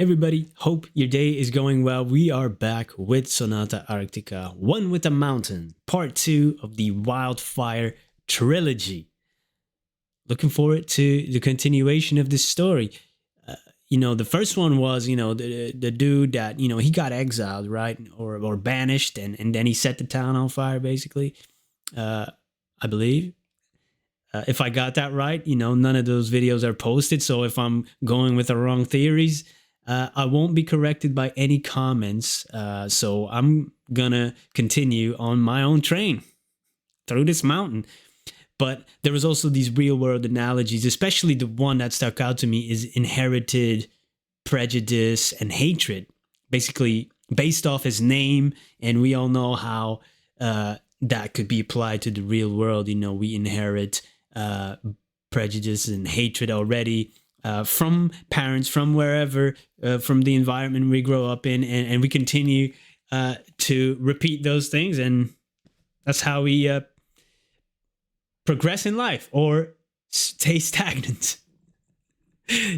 Everybody, hope your day is going well. We are back with Sonata Arctica, One with the Mountain, part 2 of the Wildfire trilogy. Looking forward to the continuation of this story. The first one was, the dude that, he got exiled, right? Or banished, and then he set the town on fire, basically. I believe. If I got that right, none of those videos are posted. So if I'm going with the wrong theories, I won't be corrected by any comments. So I'm gonna continue on my own train through this mountain. But there was also these real world analogies, especially the one that stuck out to me is inherited prejudice and hatred, basically based off his name. And we all know how that could be applied to the real world. We inherit prejudice and hatred already from parents, from wherever, from the environment we grow up in, and we continue to repeat those things, and that's how we progress in life or stay stagnant.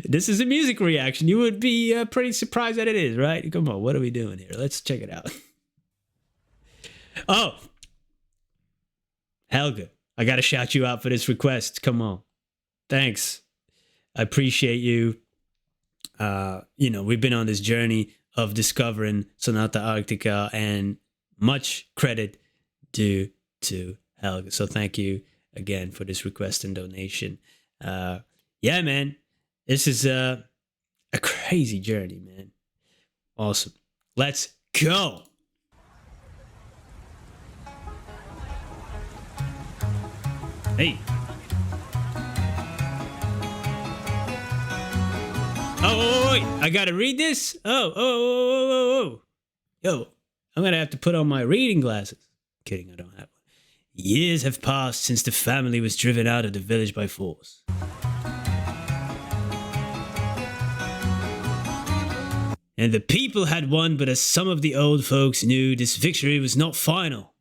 This is a music reaction. You would be pretty surprised that it is, right? Come on, what are we doing here? Let's check it out. Oh, Helga, I gotta shout you out for this request. Come on. Thanks. I appreciate you. We've been on this journey of discovering Sonata Arctica, and much credit due to Helga. So thank you again for this request and donation. Yeah, man, this is a crazy journey, man. Awesome. Let's go. Hey. Oh, wait, I gotta read this? Oh. Yo, I'm gonna have to put on my reading glasses. Kidding, I don't have one. Years have passed since the family was driven out of the village by force. And the people had won, but as some of the old folks knew, this victory was not final.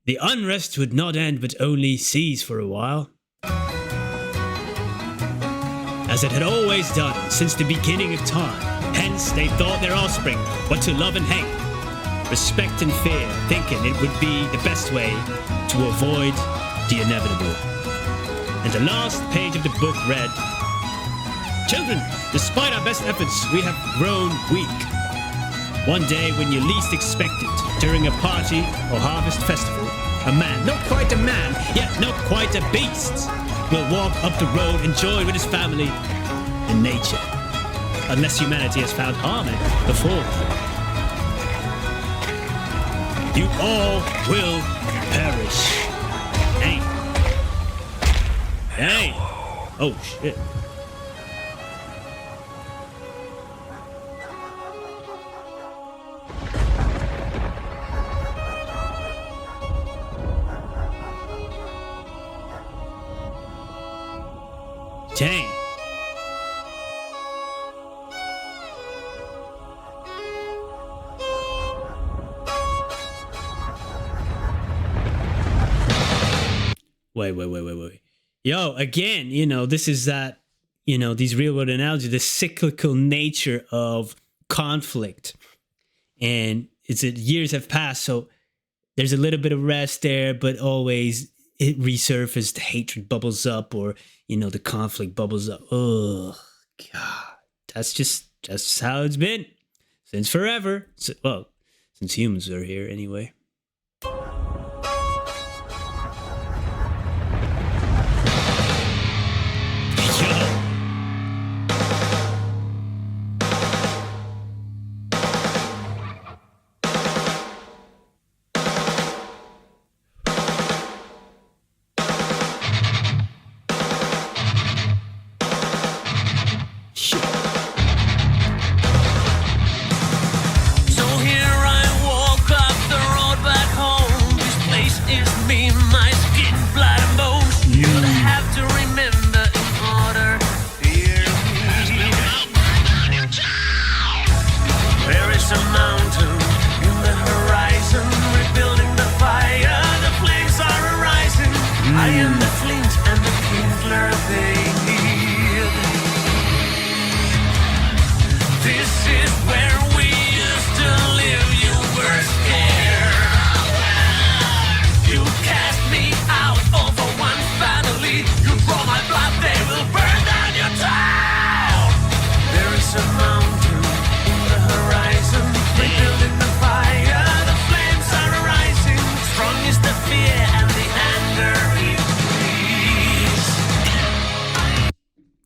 The unrest would not end, but only cease for a while. As it had always done since the beginning of time. Hence they thought their offspring what to love and hate, respect and fear, thinking it would be the best way to avoid the inevitable. And the last page of the book read, "Children, despite our best efforts, we have grown weak. One day when you least expect it, during a party or harvest festival, a man, not quite a man, yet not quite a beast, will walk up the road enjoying with his family and nature, unless humanity has found harmony before. You all will perish." Hey! Oh, shit. Dang. Wait. Yo, again, this is that, these real world analogies, the cyclical nature of conflict. And years have passed, so there's a little bit of rest there, but always it resurfaces, the hatred bubbles up, or, the conflict bubbles up. Oh, God. That's just how it's been since forever. Well, since humans are here anyway. So here I walk up the road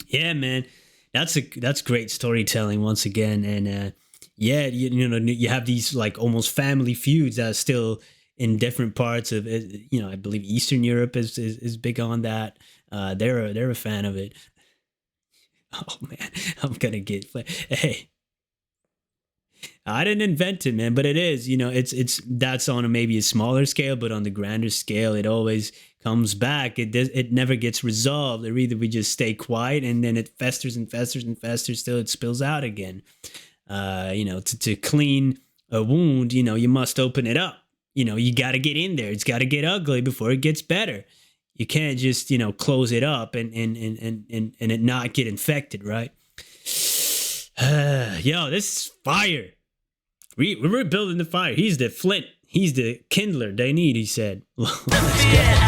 Yeah, man, that's great storytelling once again, and yeah, you know, you have these like almost family feuds that are still in different parts of it. You know, I believe Eastern Europe is big on that. They're a fan of it. Oh man, I'm gonna get hey. I didn't invent it, man, but it is. You know, it's that's on a maybe a smaller scale, but on the grander scale, it always comes back. It never gets resolved. Or either we just stay quiet and then it festers and festers and festers till it spills out again. You know, to clean a wound, you know, you must open it up. You know, you got to get in there. It's got to get ugly before it gets better. You can't just, you know, close it up and it not get infected, right? Yo, this is fire. We're building the fire. He's the flint. He's the kindler they need, he said. Let's go.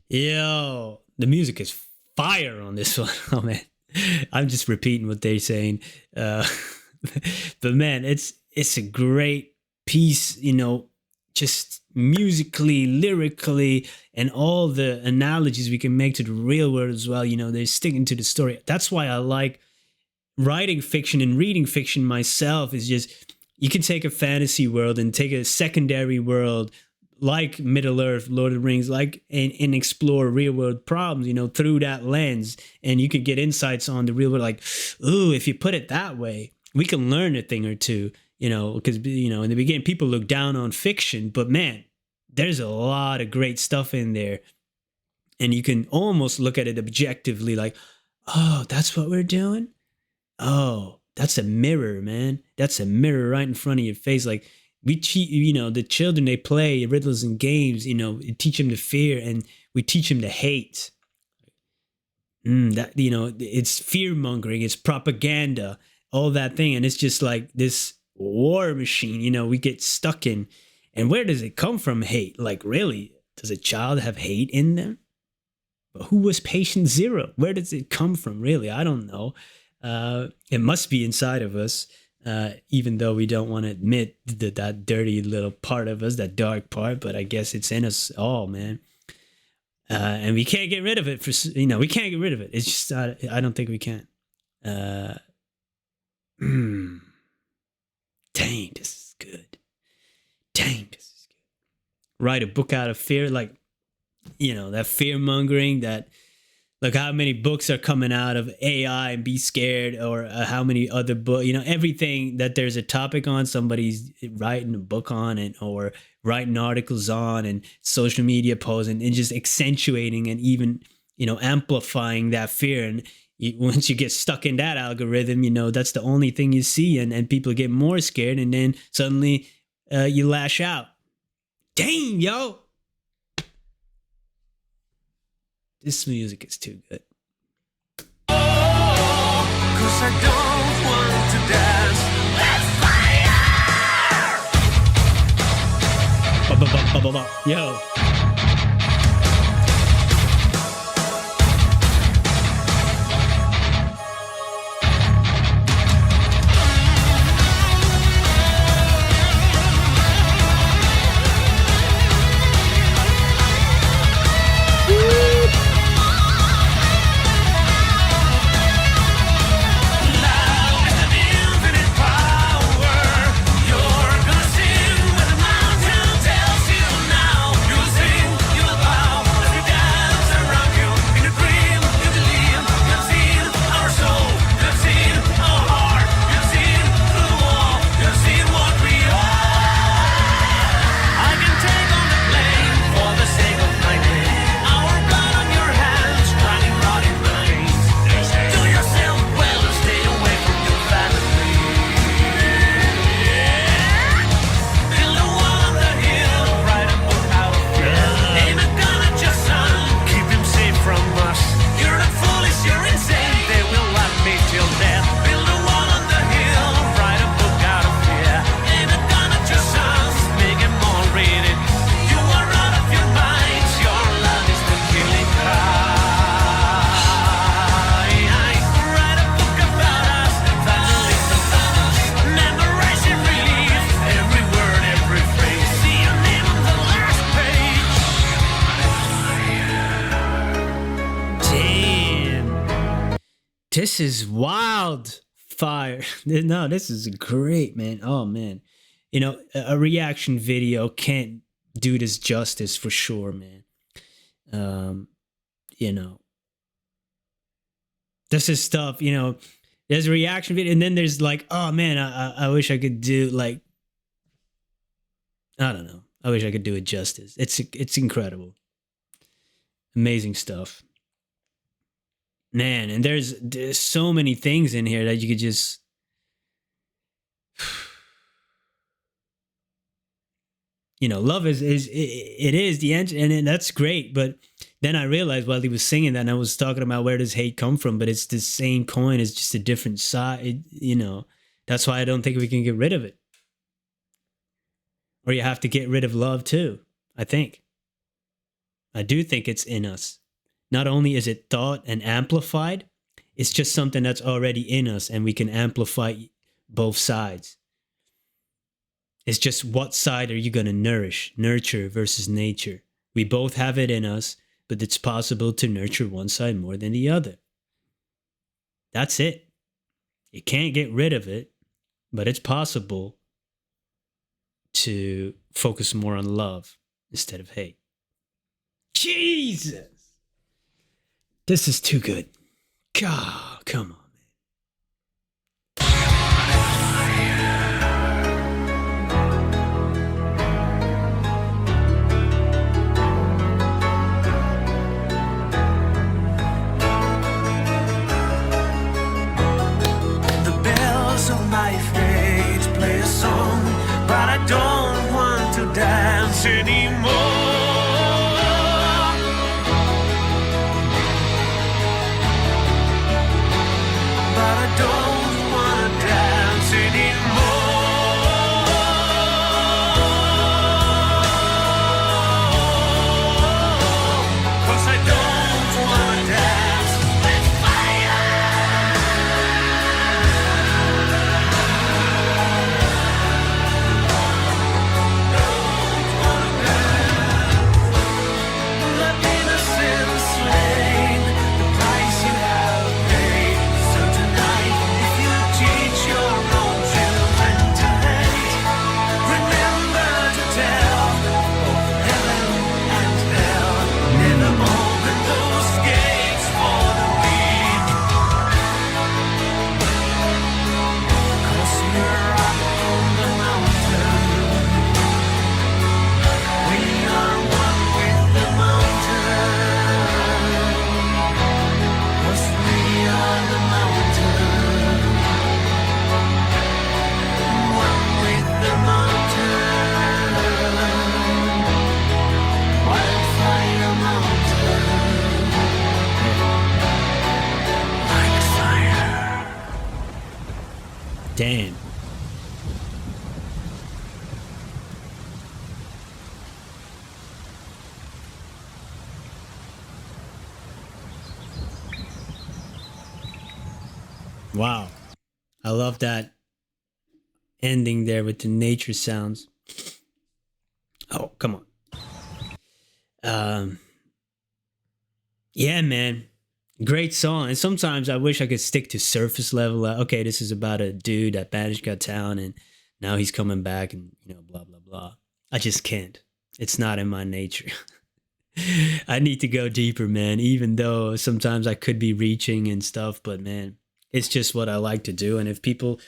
Yo, the music is fire on this one. Oh man, I'm just repeating what they're saying. But man, it's a great piece. You know, just musically, lyrically, and all the analogies we can make to the real world as well. You know, they're sticking to the story. That's why I like writing fiction and reading fiction myself. Is just you can take a fantasy world and take a secondary world like Middle Earth, Lord of the Rings, like and explore real world problems, you know, through that lens, and you can get insights on the real world. Like, ooh, if you put it that way, we can learn a thing or two, you know, because you know in the beginning people look down on fiction, but man, there's a lot of great stuff in there, and you can almost look at it objectively, like, oh, that's what we're doing. Oh, that's a mirror, man. That's a mirror right in front of your face, like. We teach, you know, the children, they play riddles and games, you know, teach them to fear and we teach them to hate. That, you know, it's fear mongering, it's propaganda, all that thing. And it's just like this war machine, you know, we get stuck in. And where does it come from, hate? Like, really? Does a child have hate in them? But who was patient zero? Where does it come from, really? I don't know. It must be inside of us. Even though we don't want to admit that dirty little part of us, that dark part, but I guess it's in us all, man. And we can't get rid of it we can't get rid of it. It's just, I don't think we can. Dang, this is good. Dang, this is good. Write a book out of fear, like, you know, that fear mongering, that, look how many books are coming out of AI and be scared, or how many other books, you know, everything that there's a topic on, somebody's writing a book on it or writing articles on, and social media posts, and just accentuating and even, you know, amplifying that fear. And once you get stuck in that algorithm, you know, that's the only thing you see, and people get more scared, and then suddenly you lash out. Damn, yo. This music is too good. 'Cause I don't want to Yo. This is Wildfire. No, this is great, man. Oh, man. You know, a reaction video can't do this justice for sure, man. You know, this is stuff, you know, there's a reaction video, and then there's like, oh, man, I wish I could do, like, I don't know. I wish I could do it justice. It's incredible. Amazing stuff. Man, and there's so many things in here that you could just you know, love is it is the engine, and that's great. But then I realized while he was singing that, and I was talking about where does hate come from, but it's the same coin, it's just a different side. You know, that's why I don't think we can get rid of it. Or you have to get rid of love too. I do think it's in us. Not only is it thought and amplified, it's just something that's already in us, and we can amplify both sides. It's just, what side are you going to nurture versus nature? We both have it in us, but it's possible to nurture one side more than the other. That's it. You can't get rid of it, but it's possible to focus more on love instead of hate. Jesus! This is too good. God, come on, man. The bells of my fate play a song, but I don't want to dance anymore. damn. Wow. I love that ending there with the nature sounds. Oh, come on. Um, yeah, man. Great song. And sometimes I wish I could stick to surface level. Okay, this is about a dude that banished got town and now he's coming back and, blah, blah, blah. I just can't. It's not in my nature. I need to go deeper, man, even though sometimes I could be reaching and stuff, but man, it's just what I like to do. And if people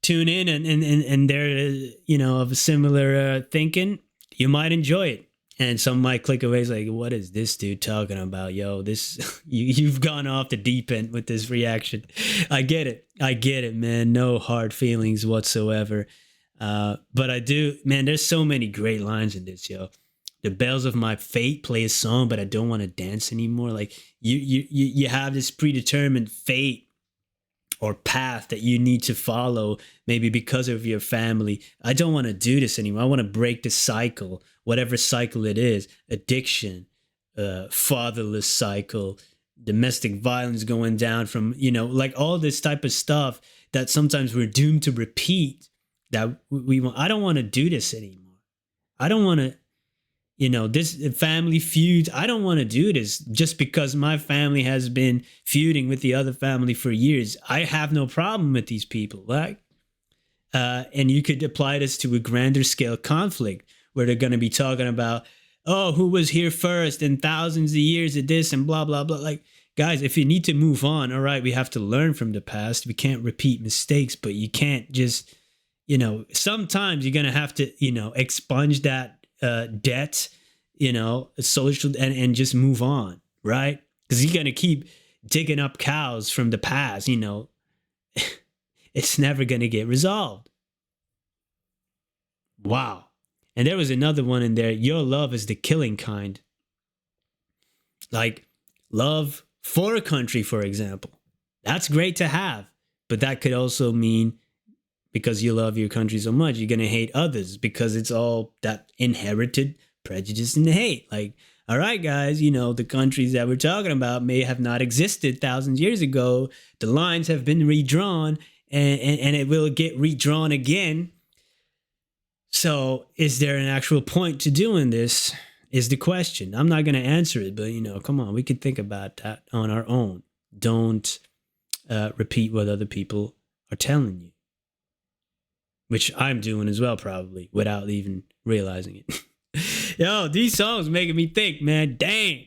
tune in and they're, of a similar thinking, you might enjoy it. And some might click away like, what is this dude talking about? Yo, this you've gone off the deep end with this reaction. I get it, man. No hard feelings whatsoever. But I do, man, there's so many great lines in this, yo. The bells of my fate play a song, but I don't want to dance anymore. Like you have this predetermined fate or path that you need to follow, maybe because of your family. I don't want to do this anymore. I want to break the cycle, whatever cycle it is, addiction, fatherless cycle, domestic violence going down from, like all this type of stuff that sometimes we're doomed to repeat that we want. I don't want to do this anymore. I don't want to, this family feuds. I don't want to do this just because my family has been feuding with the other family for years. I have no problem with these people. And you could apply this to a grander scale conflict where they're going to be talking about, oh, who was here first and thousands of years of this and blah, blah, blah. Like, guys, if you need to move on, all right, we have to learn from the past. We can't repeat mistakes, but you can't just, sometimes you're going to have to, expunge that debt, social and just move on, right? Because you're going to keep digging up cows from the past, it's never going to get resolved. Wow. And there was another one in there. Your love is the killing kind. Like love for a country, for example. That's great to have. But that could also mean because you love your country so much, you're going to hate others because it's all that inherited prejudice and hate. Like, all right, guys, the countries that we're talking about may have not existed thousands of years ago. The lines have been redrawn and it will get redrawn again. So is there an actual point to doing this is the question. I'm not going to answer it, but, come on, we can think about that on our own. Don't repeat what other people are telling you. Which I'm doing as well, probably, without even realizing it. Yo, these songs making me think, man. Dang.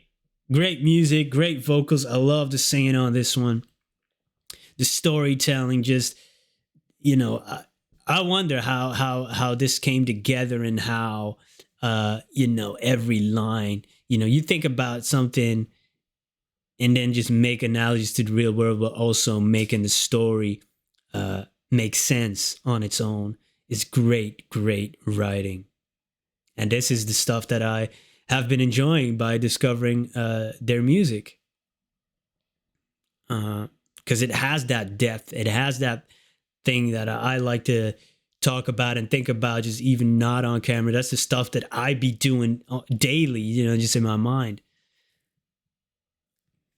Great music, great vocals. I love the singing on this one. The storytelling, just, I wonder how this came together and how, every line, you think about something and then just make analogies to the real world, but also making the story make sense on its own is great, great writing. And this is the stuff that I have been enjoying by discovering their music. Because it has that depth. It has that thing that I like to talk about and think about, just even not on camera. That's the stuff that I be doing daily, just in my mind.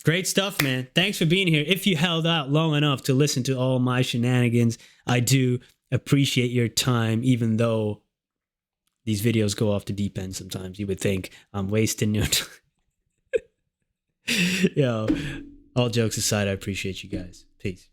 Great stuff, man. Thanks for being here. If you held out long enough to listen to all my shenanigans, I do appreciate your time, even though these videos go off the deep end sometimes. You would think I'm wasting your time. Yo, all jokes aside, I appreciate you guys. Peace.